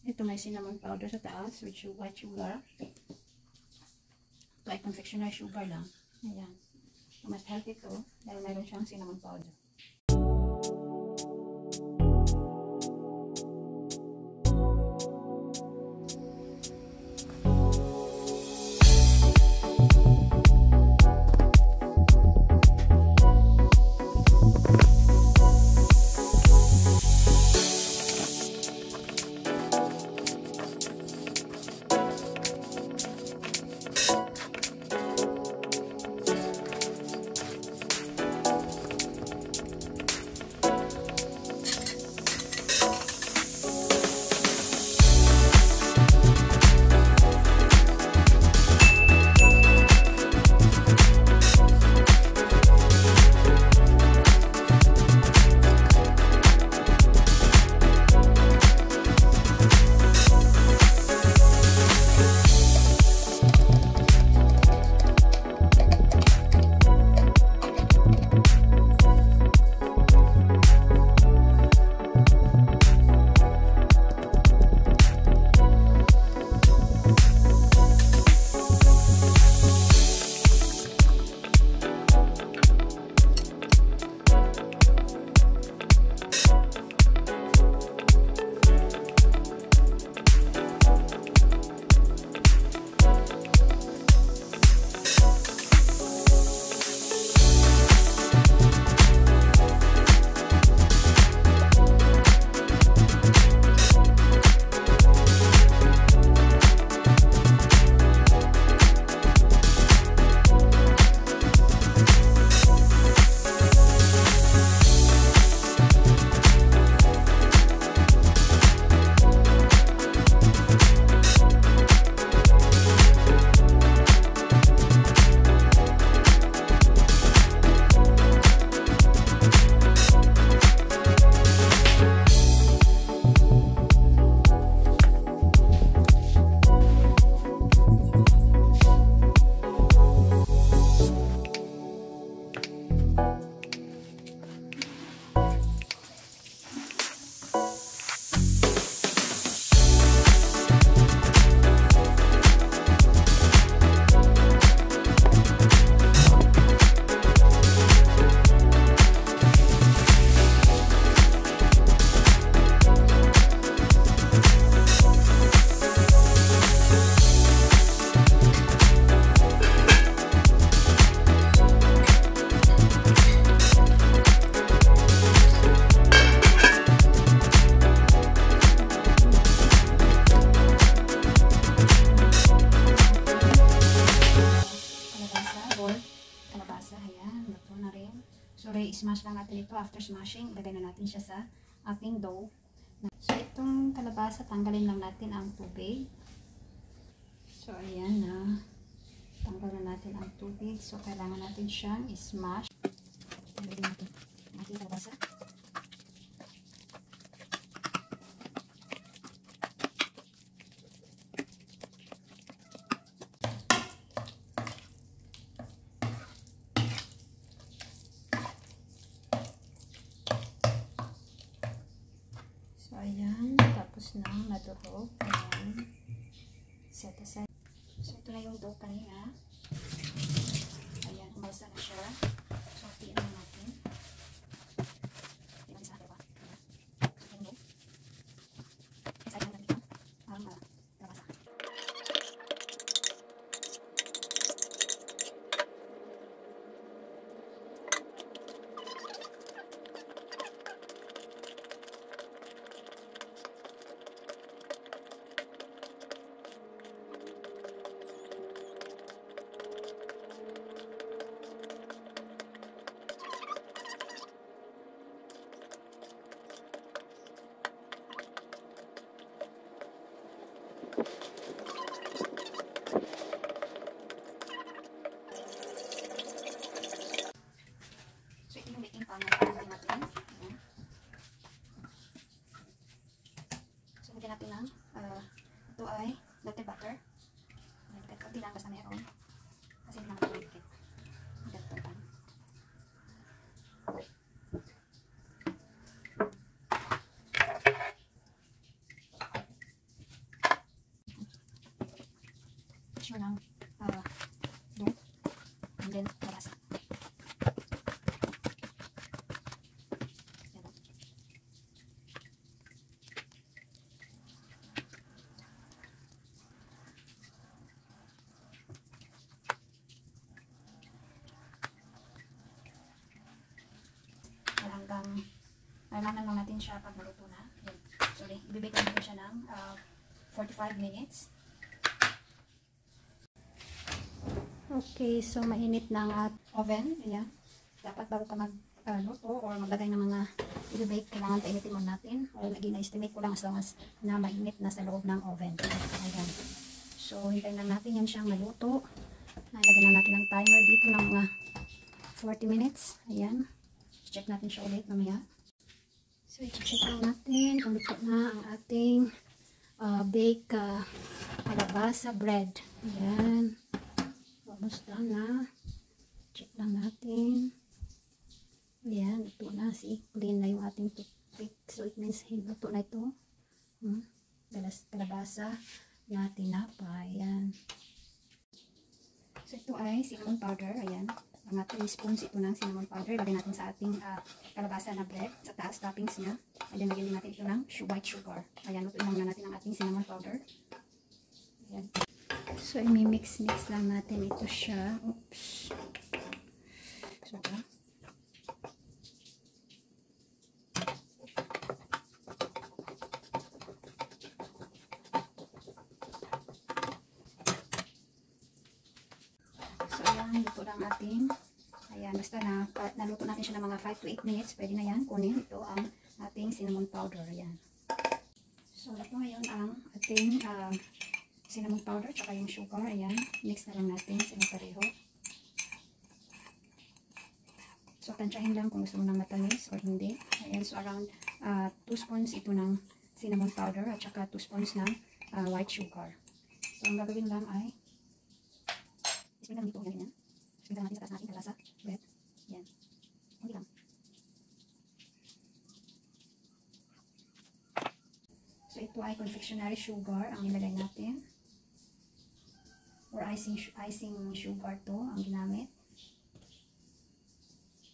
Ito may cinnamon powder sa taas with white sugar. Ito ay confectionery sugar lang. Ayan. So, mas healthy ito dahil mayroon siyang cinnamon powder. I-smash lang natin ito. After smashing, ilagay na natin siya sa ating dough. So, itong kalabasa, tanggalin lang natin ang tubig. So, ayan na. Tanggal na natin ang tubig. So, kailangan natin siyang i-smash. Ilagay natin ang ating kalabasa. So, ayan. Tapos na nadurog. Ayan. Set aside. So, ito na yung dough kanina. Ayan. Umalsa na siya. So, hatiin na natin. Hatiin natin sa atin ba? So, yung dough. Isa na natin ito. Ang kalabasa. So, ito yung baking pan natin. Ayan. So, lagyan natin ng ito ay butter. Kaunti lang basta meron. Kasi hindi naman ito dikit. Butter pan. mixture ng dough and then kalabasa. Hanggang malalaman lang natin siya pag maluto na. Sorry, ibibake lang natin siya ng 45 minutes. Okay, so mainit na ang oven. Ayan. Dapat bago ka magluto or maglagay ng mga ibibake, kailangan painitin mo natin. Or na-estimate ko lang as long as na mainit na sa loob ng oven. Ayan. So, hintayin lang natin yan siyang maluto. Nalagyan lang natin ng timer dito ng mga 40 minutes. Ayan. Check natin siya ulit mamaya. So, i-check lang natin kung luto na ang ating bake kalabasa bread. Ayan. Almost done na. Check lang natin. Ayan, luto na. See, clean na yung ating toothpick. So, it means luto na ito. Kalabasa na tinapay. Ayan. So, ito ay cinnamon powder. Ayan. Mga 3 spoons ito ng cinnamon powder. Lagyan natin sa ating kalabasa na bread. Sa taas, toppings niya. And then, lagyan din natin ito ng white sugar. Ayan, lutuin muna natin ang ating cinnamon powder. Ayan. So, i-mix lang natin ito siya. Oops. So, ayan, luto lang ating. Ayan, basta naluto natin siya ng mga 5 to 8 minutes. Pwede na yan. Kunin ito ang ating cinnamon powder. Ayan. So, ito ngayon ang ating cinnamon powder tsaka yung sugar. Ayan. Mix na lang natin sila pareho. So, tansyahin lang kung gusto mo ng matamis or hindi. Ayan. So, around 2 spoons ito ng cinnamon powder at saka 2 spoons ng white sugar. So, ang gagawin lang ay sprinkle lang dito. Ayan. Sprinkle natin sa taas natin kalasa bread. Ayan. Hindi lang. So, ito ay confectionery sugar ang nilagay natin. Or icing sugar to ang ginamit.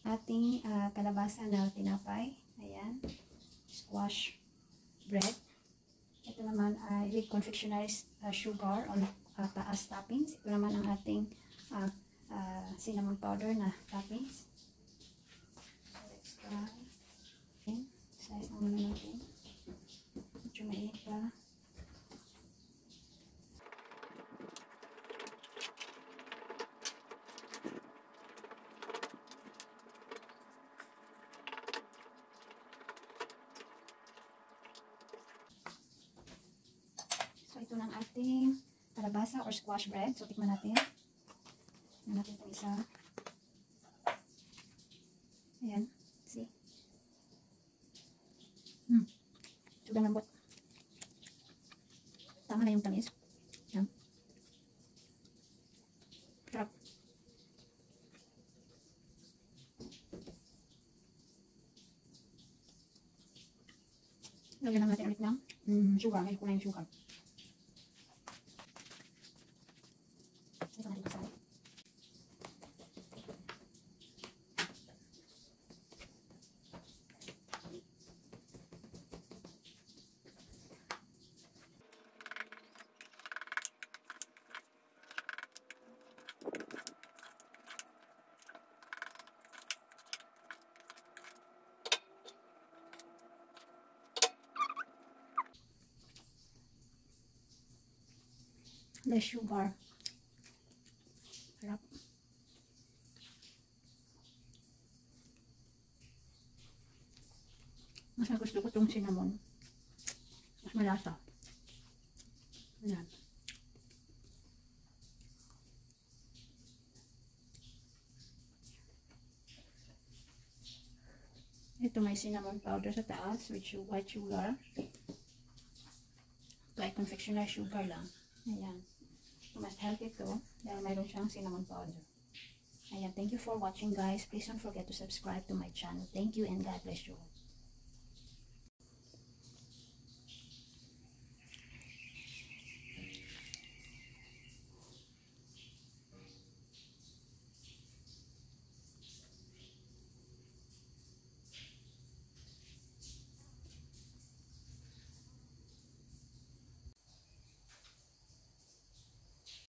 Ating kalabasa na tinapay. Ayan. Squash bread. Ito naman ay with confectionery sugar on taas toppings. Ito naman ang ating cinnamon powder na toppings. So, let's try. Okay. Size mo muna natin. Medyo mainit pa. So, ito lang ating kalabasa or squash bread. So, tikman natin. Tikman natin itong isa. Ayan. See? Sobrang lambot. Tama na yung tamis. Ayan. Sarap. Lagyan lang natin ulit ng sugar. Ngayon ko na yung sugar. Ito natin kasama. Less sugar. Sarap. Mas gusto ko itong cinnamon. Mas malasa. Ayan. Ito may cinnamon powder sa taas with white sugar. Ito ay confectionery sugar lang. Ayan. Mas healthy ito dahil mayroon siyang cinnamon powder. Ayan. Thank you for watching, guys. Please don't forget to subscribe to my channel. Thank you and God bless you all.